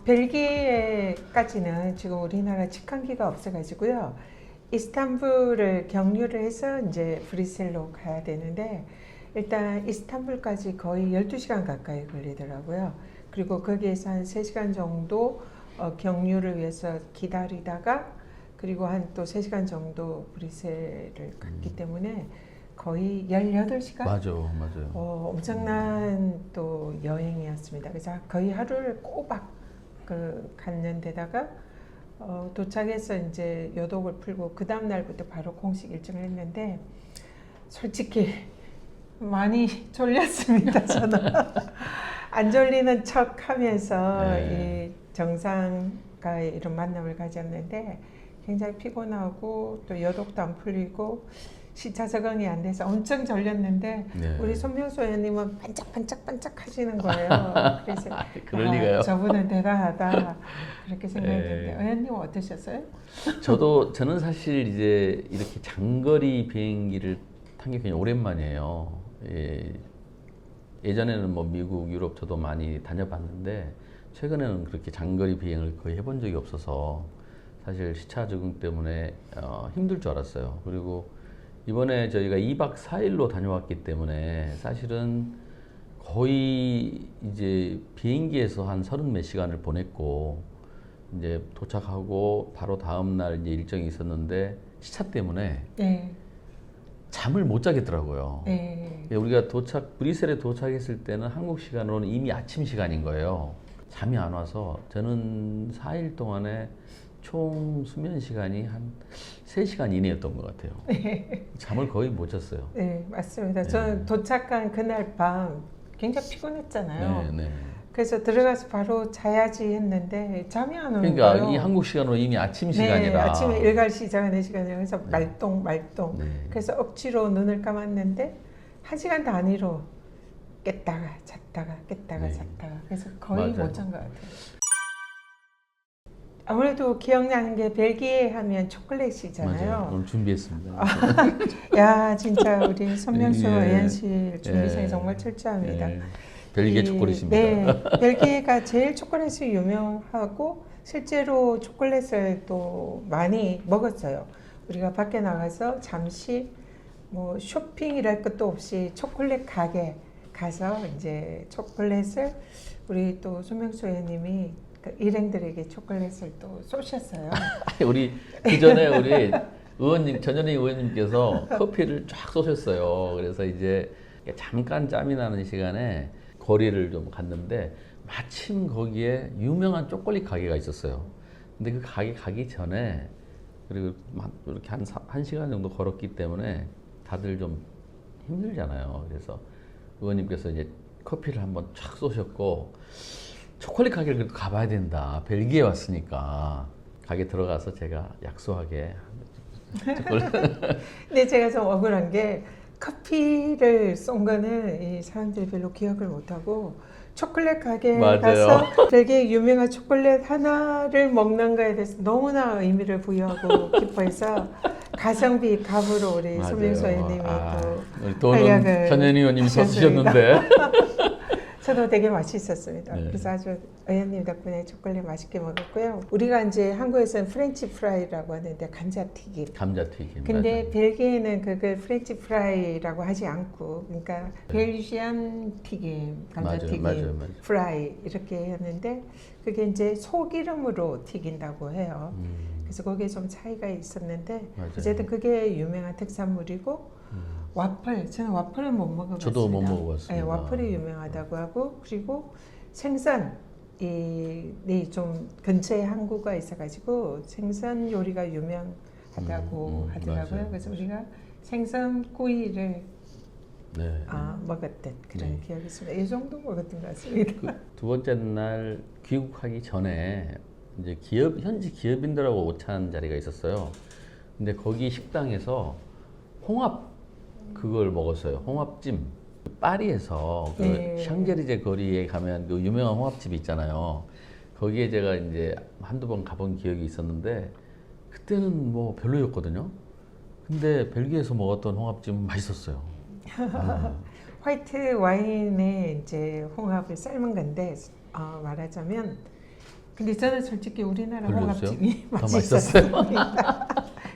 벨기에까지는 지금 우리나라 직항기가 없어가지고요. 이스탄불을 경유를 해서 이제 브뤼셀로 가야 되는데 일단 이스탄불까지 거의 12시간 가까이 걸리더라고요. 그리고 거기에서 한 3시간 정도 경유를 위해서 기다리다가 그리고 한 또 3시간 정도 브뤼셀을 갔기 때문에 거의 18시간? 맞아요. 엄청난 또 여행이었습니다. 그래서 거의 하루를 꼬박 갔는 데다가 도착해서 이제 요독을 풀고 그 다음 날부터 바로 공식 일정을 했는데 솔직히 많이 졸렸습니다. 저는 안 졸리는 척 하면서 이 정상과의 이런 만남을 가졌는데 굉장히 피곤하고 또 요독도 안 풀리고 시차 적응이 안 돼서 엄청 졸렸는데 우리 손명수 의원님은 반짝반짝 하시는 거예요. 그래서 그럴 리가요. 저분은 대단하다 그렇게 생각했는데 의원님 어떠셨어요? 저는 사실 이제 이렇게 장거리 비행기를 탄 게 굉장히 오랜만이에요. 예전에는 뭐 미국, 유럽 저도 많이 다녀봤는데 최근에는 그렇게 장거리 비행을 거의 해본 적이 없어서 사실 시차 적응 때문에 힘들 줄 알았어요. 그리고 이번에 저희가 2박 4일로 다녀왔기 때문에 사실은 거의 이제 비행기에서 한 30몇 시간을 보냈고 이제 도착하고 바로 다음 날 이제 일정이 있었는데 시차 때문에 잠을 못 자겠더라고요. 우리가 브뤼셀에 도착했을 때는 한국 시간으로는 이미 아침 시간인 거예요. 잠이 안 와서 저는 4일 동안에 총 수면 시간이 한 3시간 이내였던 것 같아요. 잠을 거의 못 잤어요. 네, 맞습니다. 저는 도착한 그날 밤 굉장히 피곤했잖아요. 그래서 들어가서 바로 자야지 했는데 잠이 안 오는 거예요. 그러니까 이 한국 시간으로 이미 아침 시간이라. 아침에 일갈 시작하는 시간이라 그래서 말똥. 그래서 억지로 눈을 감았는데 1시간 단위로 깼다가 잤다가 잤다가 그래서 거의 못 잔 것 같아요. 아무래도 기억나는 게 벨기에 하면 초콜릿이잖아요. 맞아요. 오늘 준비했습니다. 야 진짜 우리 손명수 의원실 준비생이 정말 철저합니다. 벨기에 초콜릿입니다. 네, 벨기에가 제일 초콜릿이 유명하고 실제로 초콜릿을 또 많이 먹었어요. 우리가 밖에 나가서 잠시 뭐 쇼핑이랄 것도 없이 초콜릿 가게 가서 이제 초콜릿을 우리 또 손명수 의원님이 일행들에게 초콜릿을 또 쏘셨어요. 우리 그 전에 우리 의원님 전현희 의원님께서 커피를 쫙 쏘셨어요. 그래서 이제 잠깐 짬이 나는 시간에 거리를 좀 갔는데 마침 거기에 유명한 초콜릿 가게가 있었어요. 근데 그 가게 가기 전에 그리고 이렇게 한 시간 정도 걸었기 때문에 다들 좀 힘들잖아요. 그래서 의원님께서 이제 커피를 한번 쫙 쏘셨고 초콜릿 가게를 그래도 가봐야 된다. 벨기에 왔으니까 가게 들어가서 제가 약소하게 초콜릿. 근데 제가 좀 억울한 게 커피를 쏜 거는 이 사람들이 별로 기억을 못하고 초콜릿 가게에 가서 벨기에 유명한 초콜릿 하나를 먹는 거에 대해서 너무나 의미를 부여하고 기뻐해서 가성비 값으로 우리 손명수 의원님이 또 돈은 전현희 의원님이 더 쓰셨는데 저도 되게 맛있었습니다. 그래서 아주 의원님 덕분에 초콜릿 맛있게 먹었고요. 우리가 이제 한국에서는 프렌치 프라이라고 하는데 감자튀김. 근데 맞아. 벨기에는 그걸 프렌치 프라이라고 하지 않고 그러니까 벨시안 튀김, 감자튀김, 맞아요. 프라이 이렇게 했는데 그게 이제 소기름으로 튀긴다고 해요. 그래서 거기에 좀 차이가 있었는데 어쨌든 그게 유명한 특산물이고 와플, 저는 와플을 못 먹어봤습니다. 저도 못 먹어봤습니다. 네, 와플이 유명하다고 하고 그리고 생선 좀 근처에 항구가 있어가지고 생선 요리가 유명하다고 하더라고요. 맞아요. 그래서 우리가 생선 구이를 먹었던 그런 기억이 있습니다. 이 정도 먹었던 것 같습니다. 두 번째 날 귀국하기 전에 이제 현지 기업인들하고 오찬 자리가 있었어요. 근데 거기 식당에서 홍합 그걸 먹었어요. 홍합찜. 파리에서 그 샹젤리제 거리에 가면 그 유명한 홍합집이 있잖아요. 거기에 제가 이제 한두 번 가본 기억이 있었는데 그때는 뭐 별로였거든요. 근데 벨기에에서 먹었던 홍합찜은 맛있었어요. 화이트 와인에 이제 홍합을 삶은 건데 말하자면 근데 저는 솔직히 우리나라 별로였어요? 홍합찜이 더 맛있었습니다.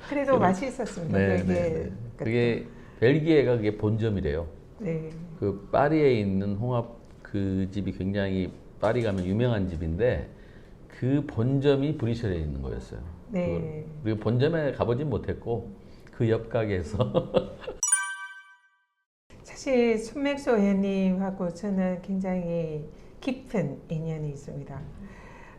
그래도 맛있었습니다. 네, 그게 네, 네. 그게 벨기에가 그게 본점이래요. 네. 그 파리에 있는 홍합 그 집이 굉장히 파리 가면 유명한 집인데 그 본점이 브뤼셀에 있는 거였어요. 네. 그리고 본점에 가보진 못했고 그 옆 가게에서 사실 손맥수 의원님하고 저는 굉장히 깊은 인연이 있습니다.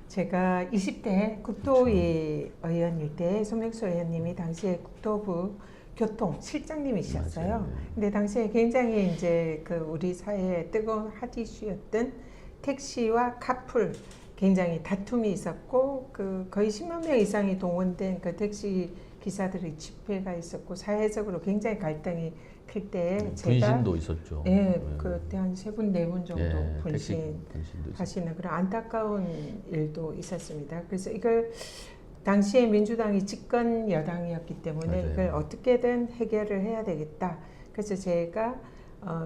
제가 20대 국토위 의원일 때 손맥수 의원님이 당시에 국토부 교통실장님이셨어요. 맞아요. 근데 당시에 굉장히 이제 그 우리 사회의 뜨거운 핫 이슈였던 택시와 카풀 굉장히 다툼이 있었고 그 거의 10만 명 이상이 동원된 그 택시 기사들의 집회가 있었고 사회적으로 굉장히 갈등이 클 때 제가 분신도 있었죠. 예, 네. 그때 한 3분, 4분 정도 예, 분신 분신도 있었죠. 하시는 그런 안타까운 일도 있었습니다. 그래서 이걸 당시에 민주당이 집권 여당이었기 때문에 맞아요. 이걸 어떻게든 해결을 해야 되겠다. 그래서 제가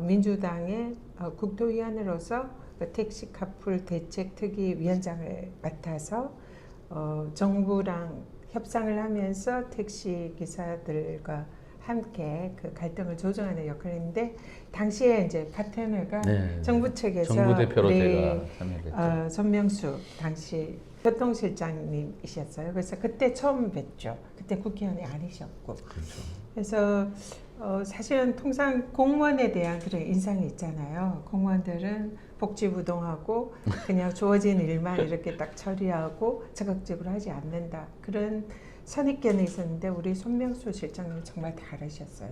민주당의 국토위원으로서 그 택시 카풀 대책 특위 위원장을 맡아서 정부랑 협상을 하면서 택시 기사들과 함께 그 갈등을 조정하는 역할을 했는데 당시에 이제 파트너가 네. 정부 측에서 정부 대표로 우리 제가 참여했죠. 손명수 당시 교통실장님이셨어요. 그래서 그때 처음 뵀죠. 그때 국회의원이 아니셨고. 그렇죠. 그래서 사실은 통상 공무원에 대한 그런 인상이 있잖아요. 공무원들은 복지부동하고 그냥 주어진 일만 이렇게 딱 처리하고 적극적으로 하지 않는다. 그런 선입견이 있었는데 우리 손명수 실장님은 정말 다르셨어요.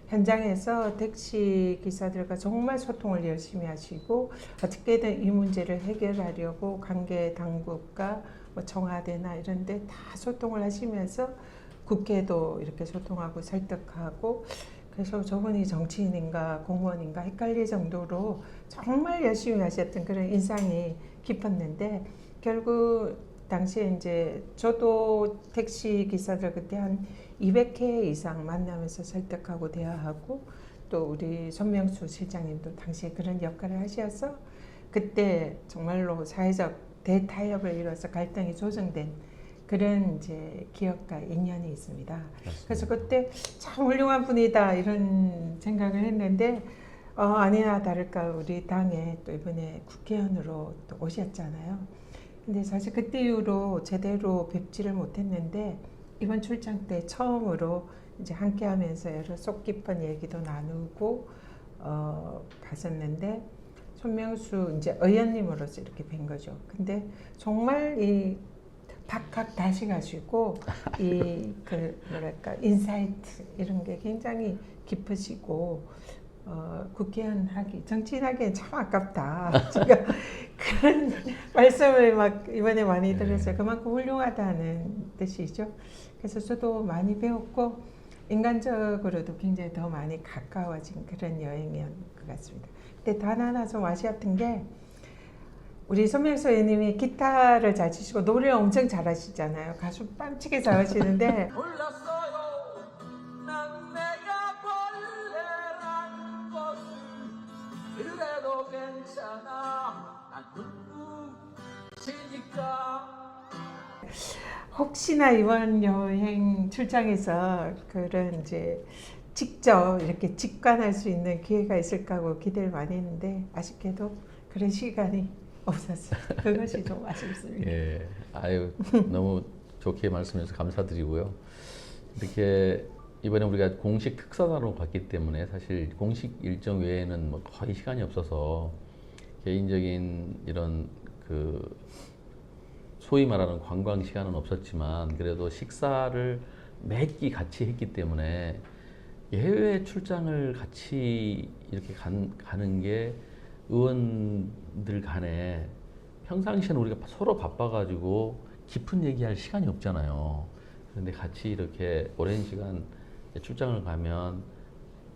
현장에서 택시 기사들과 정말 소통을 열심히 하시고 어떻게든 이 문제를 해결하려고 관계 당국과 뭐 청와대나 이런 데 다 소통을 하시면서 국회도 이렇게 소통하고 설득하고 그래서 저분이 정치인인가 공무원인가 헷갈릴 정도로 정말 열심히 하셨던 그런 인상이 깊었는데 결국 당시에 이제 저도 택시 기사들 그때 한 200회 이상 만나면서 설득하고 대화하고 또 우리 손명수 실장님도 당시에 그런 역할을 하셔서 그때 정말로 사회적 대타협을 이뤄서 갈등이 조정된 그런 이제 기억과 인연이 있습니다. 맞습니다. 그래서 그때 참 훌륭한 분이다 이런 생각을 했는데 아니나 다를까 우리 당에 또 이번에 국회의원으로 또 오셨잖아요. 근데 사실 그때 이후로 제대로 뵙지를 못했는데 이번 출장 때 처음으로 이제 함께하면서 여러 속 깊은 얘기도 나누고 봤었는데 손명수 이제 의원님으로서 이렇게 뵌 거죠. 근데 정말 이 박학 다시 가시고 이 그 뭐랄까 인사이트 이런 게 굉장히 깊으시고 국회의원 하기 정치인 하기엔 참 아깝다. 제가 그런 말씀을 막 이번에 많이 들었어요. 그만큼 훌륭하다는 뜻이죠. 그래서 저도 많이 배웠고 인간적으로도 굉장히 더 많이 가까워진 그런 여행이었던 것 같습니다. 근데 단 하나 좀 아쉬웠던 게 우리 손명수 의원님이 기타를 잘 치시고 노래를 엄청 잘하시잖아요. 가수 깜찍이 잘하시는데 몰랐어요 난 내가 벌레란 것을 그래도 괜찮아 난 눈부시니까 혹시나 이번 여행 출장에서 그런 이제 직접 이렇게 직관할 수 있는 기회가 있을까 하고 기대를 많이 했는데 아쉽게도 그런 시간이 없었어요. 그것이 좀 아쉽습니다. 예, 아유 너무 좋게 말씀해서 감사드리고요. 이렇게 이번에 우리가 공식 특사단으로 갔기 때문에 사실 공식 일정 외에는 뭐 거의 시간이 없어서 개인적인 이런 그 소위 말하는 관광 시간은 없었지만 그래도 식사를 매 끼 같이 했기 때문에 해외 출장을 같이 이렇게 가는 게 의원들 간에 평상시에는 우리가 서로 바빠가지고 깊은 얘기할 시간이 없잖아요. 그런데 같이 이렇게 오랜 시간 출장을 가면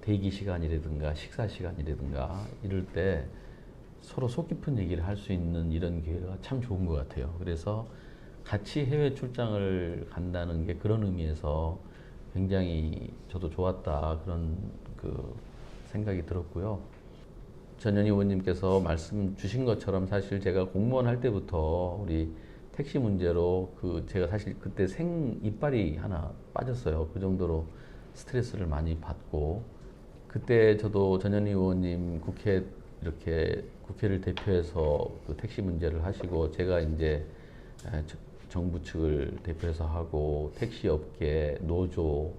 대기 시간이라든가 식사 시간이라든가 이럴 때 서로 속 깊은 얘기를 할 수 있는 이런 기회가 참 좋은 것 같아요. 그래서 같이 해외 출장을 간다는 게 그런 의미에서 굉장히 저도 좋았다 그런 그 생각이 들었고요. 전현희 의원님께서 말씀 주신 것처럼 사실 제가 공무원 할 때부터 우리 택시 문제로 제가 사실 그때 이빨이 하나 빠졌어요. 그 정도로 스트레스를 많이 받고 그때 저도 전현희 의원님 국회를 대표해서 그 택시 문제를 하시고 제가 이제 정부 측을 대표해서 하고 택시 업계, 노조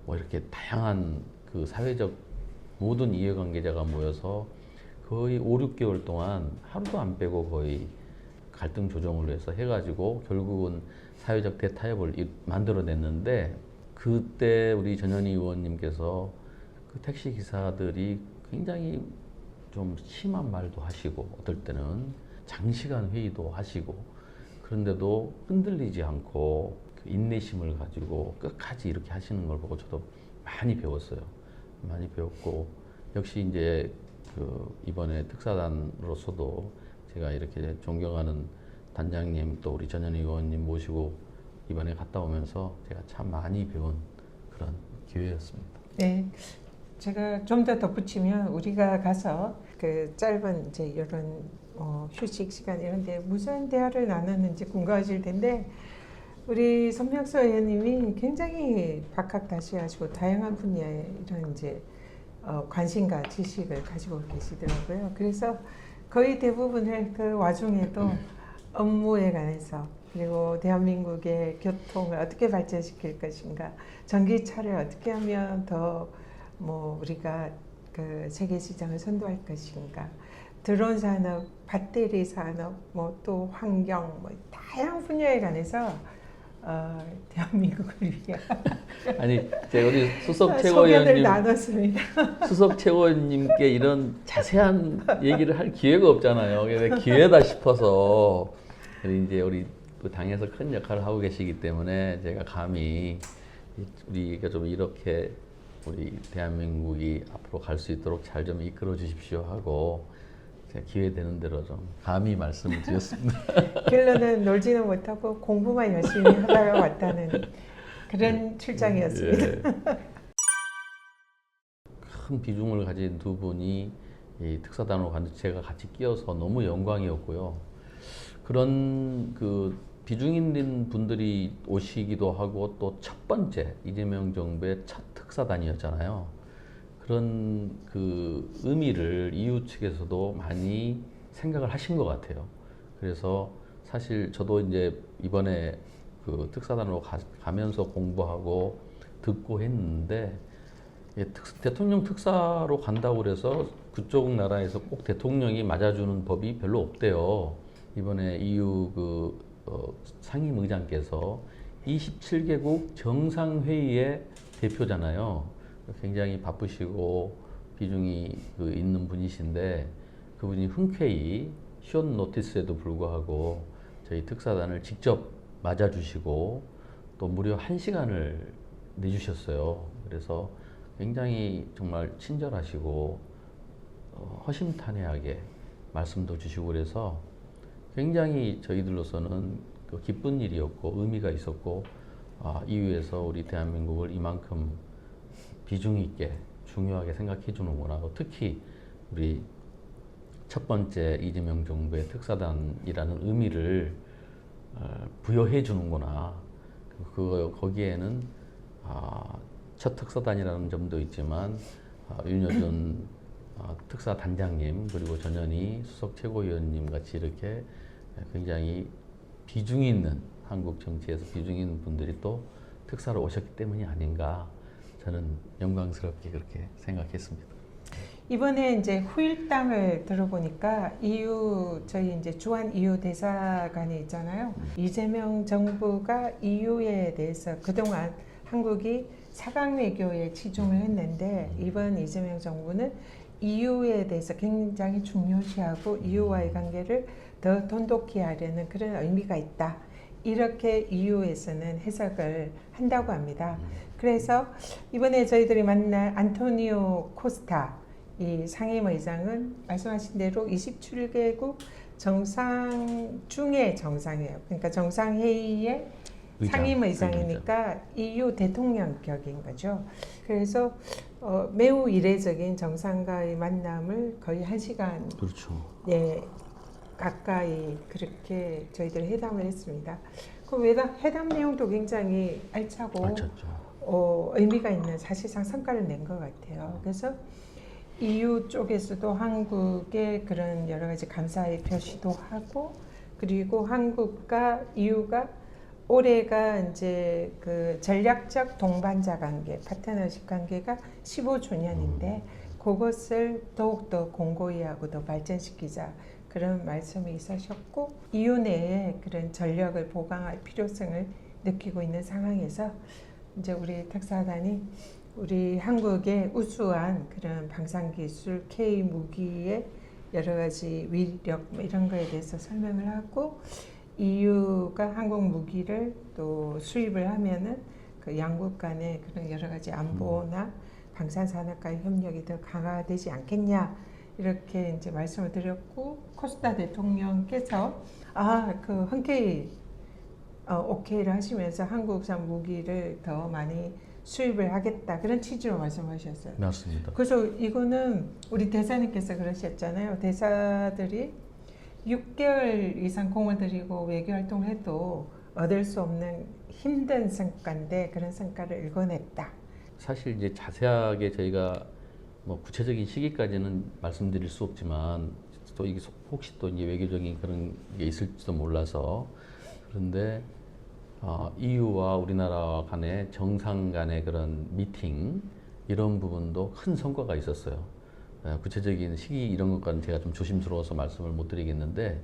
뭐 이렇게 다양한 그 사회적 모든 이해관계자가 모여서 거의 5, 6개월 동안 하루도 안 빼고 거의 갈등 조정을 해서 해가지고 결국은 사회적 대타협을 만들어냈는데 그때 우리 전현희 의원님께서 그 택시 기사들이 굉장히 좀 심한 말도 하시고 어떨 때는 장시간 회의도 하시고 그런데도 흔들리지 않고 그 인내심을 가지고 끝까지 이렇게 하시는 걸 보고 저도 많이 배웠어요. 많이 배웠고 역시 이제 이번에 특사단으로서도 제가 이렇게 존경하는 단장님 또 우리 전현희 의원님 모시고 이번에 갔다 오면서 제가 참 많이 배운 그런 기회였습니다. 네, 제가 좀 더 덧붙이면 우리가 가서 그 짧은 이제 이런 휴식 시간 이런데 무슨 대화를 나눴는지 궁금하실 텐데 우리 손명수 의원님이 굉장히 박학다식하시고 다양한 분야에 이런 이제 관심과 지식을 가지고 계시더라고요. 그래서 거의 대부분의 그 와중에도 업무에 관해서 그리고 대한민국의 교통을 어떻게 발전시킬 것인가, 전기차를 어떻게 하면 더 뭐 우리가 그 세계 시장을 선도할 것인가, 드론 산업, 배터리 산업, 뭐 또 환경, 뭐 다양한 분야에 관해서 대한민국을 위해 아니 제가 우리 수석 소견을 최고위원님 나눴습니다. 수석 최고위원님께 이런 자세한 얘기를 할 기회가 없잖아요. 그래서 기회다 싶어서 이제 우리 또 당에서 큰 역할을 하고 계시기 때문에 제가 감히 우리가 좀 이렇게 우리 대한민국이 앞으로 갈 수 있도록 잘 좀 이끌어 주십시오 하고 제가 기회 되는 대로 좀 감히 말씀을 드렸습니다. 결론은 놀지는 못하고 공부만 열심히 하다가 왔다는 그런 출장이었습니다. 예. 큰 비중을 가진 두 분이 이 특사단으로 갔는데 제가 같이 끼어서 너무 영광이었고요. 그런 그 비중 있는 분들이 오시기도 하고 또 첫 번째 이재명 정부의 첫 특사단이었잖아요. 그런 그 의미를 이후 측에서도 많이 생각을 하신 것 같아요. 그래서 사실 저도 이제 이번에 그 특사단으로 가면서 공부하고 듣고 했는데 대통령 특사로 간다고 그래서 그쪽 나라에서 꼭 대통령이 맞아주는 법이 별로 없대요. 이번에 EU 상임의장께서 27개국 정상회의의 대표잖아요. 굉장히 바쁘시고 비중이 있는 분이신데 그분이 흔쾌히 숏 노티스에도 불구하고 저희 특사단을 직접 맞아주시고 또 무려 1시간을 내주셨어요. 그래서 굉장히 정말 친절하시고 허심탄회하게 말씀도 주시고 그래서 굉장히 저희들로서는 기쁜 일이었고 의미가 있었고 이후에서 우리 대한민국을 이만큼 비중 있게 중요하게 생각해 주는구나. 특히 우리 첫 번째 이재명 정부의 특사단이라는 의미를 부여해 주는구나. 거기에는 첫 특사단이라는 점도 있지만 윤여준 특사단장님 그리고 전현희 수석 최고위원님 같이 이렇게 굉장히 비중 있는 한국 정치에서 비중 있는 분들이 또 특사로 오셨기 때문이 아닌가 저는 영광스럽게 그렇게 생각했습니다. 이번에 이제 후일담을 들어보니까 저희 이제 주한 EU 대사관이 있잖아요. 이재명 정부가 EU에 대해서 그동안 한국이 사각 외교에 치중을 했는데 이번 이재명 정부는 EU에 대해서 굉장히 중요시하고 EU와의 관계를 더 돈독히 하려는 그런 의미가 있다. 이렇게 EU에서는 해석을 한다고 합니다. 그래서 이번에 저희들이 만난 안토니오 코스타 이 상임의장은 말씀하신 대로 27개국 정상 중에 정상이에요. 그러니까 정상회의의 상임의장이니까 EU 대통령격인 거죠. 그래서 매우 이례적인 정상과의 만남을 거의 1시간 그렇죠. 예, 가까이 그렇게 저희들이 회담을 했습니다. 그 회담 내용도 굉장히 알차고 맞췄죠. 의미가 있는 사실상 성과를 낸 것 같아요. 그래서 EU 쪽에서도 한국의 그런 여러 가지 감사의 표시도 하고, 그리고 한국과 EU가 올해가 이제 그 전략적 동반자 관계, 파트너십 관계가 15주년인데 그것을 더욱더 공고히 하고 더 발전시키자, 그런 말씀이 있으셨고, EU 내에 그런 전력을 보강할 필요성을 느끼고 있는 상황에서 이제 우리 특사단이 우리 한국의 우수한 그런 방산기술 K 무기의 여러 가지 위력 이런 거에 대해서 설명을 하고, EU가 한국 무기를 또 수입을 하면은 그 양국 간의 그런 여러 가지 안보나 방산산업과의 협력이 더 강화되지 않겠냐, 이렇게 이제 말씀을 드렸고, 코스타 대통령께서 그 흔쾌히 오케이를 하시면서 한국산 무기를 더 많이 수입을 하겠다, 그런 취지로 말씀하셨어요. 맞습니다. 그래서 이거는 우리 대사님께서 그러셨잖아요. 대사들이 6개월 이상 공을 들이고 외교 활동을 해도 얻을 수 없는 힘든 성과인데 그런 성과를 읽어냈다. 사실 이제 자세하게 저희가 뭐 구체적인 시기까지는 말씀드릴 수 없지만, 또 이게 혹시 또 이제 외교적인 그런 게 있을지도 몰라서, 그런데 EU와 우리나라 간의 정상 간의 그런 미팅, 이런 부분도 큰 성과가 있었어요. 구체적인 시기 이런 것과는 제가 좀 조심스러워서 말씀을 못 드리겠는데,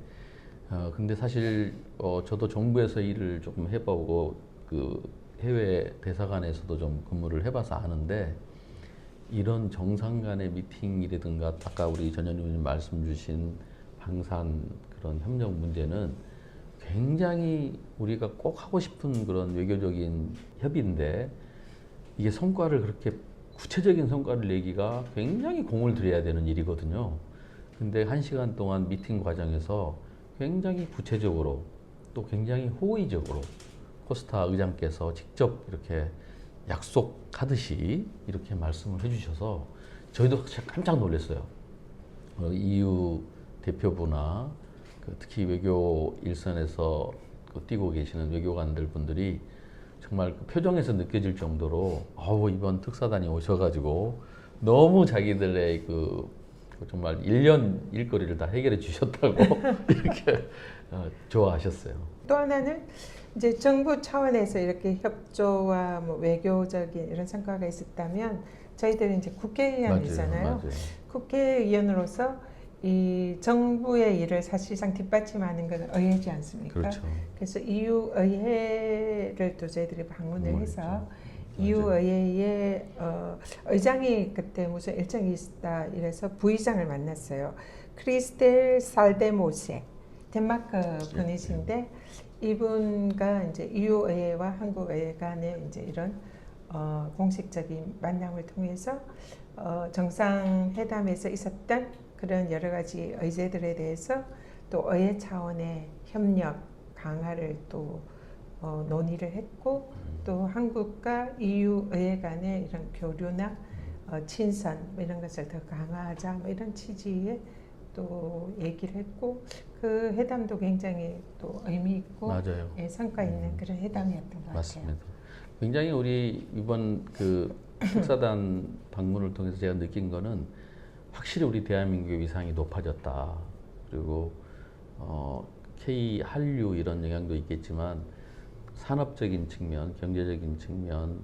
근데 사실 저도 정부에서 일을 조금 해보고 그 해외 대사관에서도 좀 근무를 해봐서 아는데, 이런 정상 간의 미팅이라든가 아까 우리 전 의원님 말씀 주신 방산 그런 협력 문제는 굉장히 우리가 꼭 하고 싶은 그런 외교적인 협의인데, 이게 성과를 그렇게 구체적인 성과를 내기가 굉장히 공을 들여야 되는 일이거든요. 근데 1시간 동안 미팅 과정에서 굉장히 구체적으로 또 굉장히 호의적으로 코스타 의장께서 직접 이렇게 약속하듯이 이렇게 말씀을 해주셔서 저희도 깜짝 놀랐어요. EU 대표부나 특히 외교 일선에서 뛰고 계시는 외교관들 분들이 정말 그 표정에서 느껴질 정도로 이번 특사단이 오셔가지고 너무 자기들의 그 정말 1년 일거리를 다 해결해 주셨다고 이렇게 좋아하셨어요. 또 하나는 이제 정부 차원에서 이렇게 협조와 뭐 외교적인 이런 성과가 있었다면, 저희들은 이제 국회의원이잖아요. 맞아요. 국회의원으로서 이 정부의 일을 사실상 뒷받침하는 것은 의회지 않습니까? 그렇죠. 그래서 EU 의회를 또 저희들이 방문을 해서 EU 맞아요. 의회의 의장이 그때 무슨 일정이 있다 이래서 부의장을 만났어요. 크리스텔 살데모세, 덴마크 분이신데, 이분과 이제 EU 의회와 한국 의회 간의 이제 이런 공식적인 만남을 통해서 정상회담에서 있었던 그런 여러 가지 의제들에 대해서 또 의회 차원의 협력 강화를 또 논의를 했고, 또 한국과 EU 의회 간의 이런 교류나 친선 이런 것을 더 강화하자 이런 취지의 또 얘기를 했고, 그 회담도 굉장히 또 의미 있고 맞아요. 성과 있는 그런 회담이었던 것 같아요. 맞습니다. 굉장히 우리 이번 그 특사단 방문을 통해서 제가 느낀 거는 확실히 우리 대한민국의 위상이 높아졌다. 그리고 K 한류 이런 영향도 있겠지만 산업적인 측면, 경제적인 측면,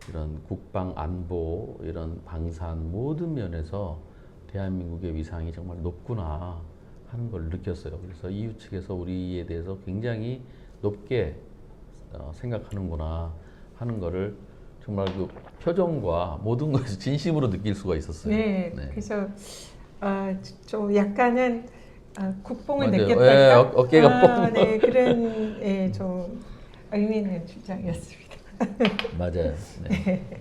이런 국방 안보, 이런 방산 모든 면에서 대한민국의 위상이 정말 높구나 하는 걸 느꼈어요. 그래서 EU 측에서 우리에 대해서 굉장히 높게 생각하는구나 하는 거를 정말 그 표정과 모든 것에서 진심으로 느낄 수가 있었어요. 네, 그래서 좀 약간은 국뽕을 맞아요. 느꼈달까? 예, 어깨가 뽕. 네, 그런 좀 의미 있는 출장이었습니다. 맞아요. 네.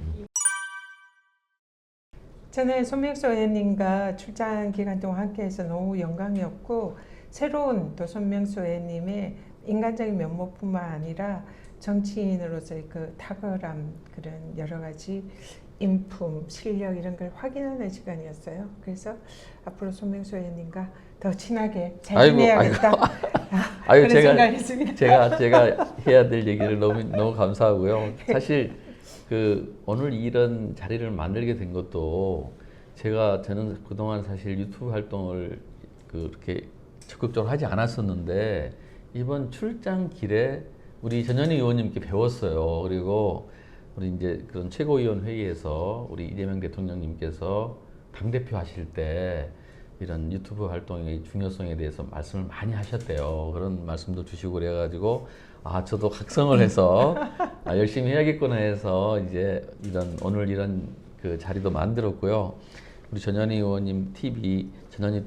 저는 손명수 의원님과 출장 기간 동안 함께해서 너무 영광이었고, 새로운 또 손명수 의원님의 인간적인 면모뿐만 아니라 정치인으로서의 그 탁월함 그런 여러 가지 인품, 실력 이런 걸 확인하는 시간이었어요. 그래서 앞으로 손명수 의원님과 더 친하게 잘 아이고, 지내야겠다. 아유, 그런 생각했습니다. 제가 해야 될 얘기를 너무 감사하고요. 사실 그 오늘 이런 자리를 만들게 된 것도 저는 그동안 사실 유튜브 활동을 그렇게 적극적으로 하지 않았었는데 이번 출장 길에 우리 전현희 의원님께 배웠어요. 그리고 우리 이제 그런 최고위원 회의에서 우리 이재명 대통령님께서 당대표 하실 때 이런 유튜브 활동의 중요성에 대해서 말씀을 많이 하셨대요. 그런 말씀도 주시고 그래가지고 저도 각성을 해서 열심히 해야겠구나 해서 이제 오늘 이런 그 자리도 만들었고요. 우리 전현희 의원님 TV 전현희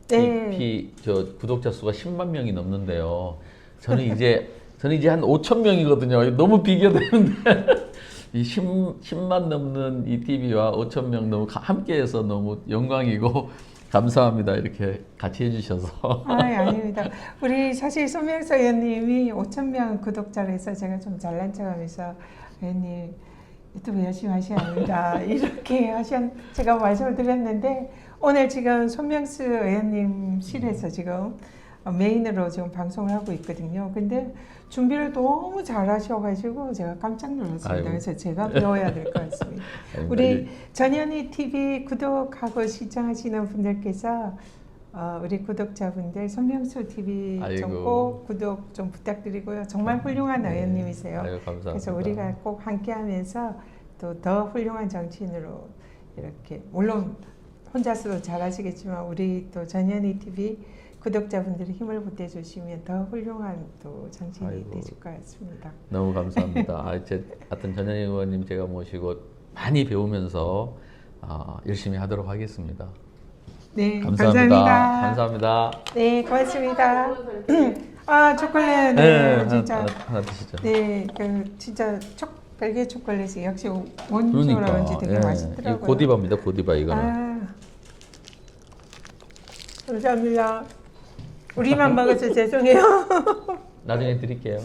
TV 저 구독자 수가 10만 명이 넘는데요. 저는 이제 한 5천 명이거든요. 너무 비교되는데 이 10만 넘는 이 TV와 5천 명 너무 함께해서 너무 영광이고 감사합니다. 이렇게 같이 해주셔서. 아닙니다. 우리 사실 손명수 의원님이 5,000명 구독자를 해서 제가 좀 잘난 척하면서 의원님 유튜브 열심히 하셔야 합니다. 이렇게 제가 말씀을 드렸는데 오늘 지금 손명수 의원님 실에서 지금 메인으로 지금 방송을 하고 있거든요. 근데 준비를 너무 잘 하셔가지고 제가 깜짝 놀랐습니다. 아이고. 그래서 제가 배워야 될 것 같습니다. 우리 전현희 TV 구독하고 시청하시는 분들께서 우리 구독자분들 손명수 TV 좀 꼭 구독 좀 부탁드리고요. 정말 훌륭한 의원님이세요. 아유, 감사합니다. 그래서 우리가 꼭 함께하면서 또 더 훌륭한 정치인으로 이렇게 물론 혼자서도 잘하시겠지만 우리 또 전현희 TV 구독자분들이 힘을 보태주시면 더 훌륭한 또 정치인이 되실 것 같습니다. 너무 감사합니다. 하여튼 전현희 의원님 제가 모시고 많이 배우면서 열심히 하도록 하겠습니다. 네, 감사합니다. 감사합니다. 네, 고맙습니다. 초콜릿, 진짜. 하나 드시죠. 네, 진짜 별개 초콜릿이 역시 원초라 그런지 되게 맛있더라고요. 이거 고디바입니다. 고디바 이거는. 감사합니다. 우리만 먹어서 죄송해요. 나중에 드릴게요.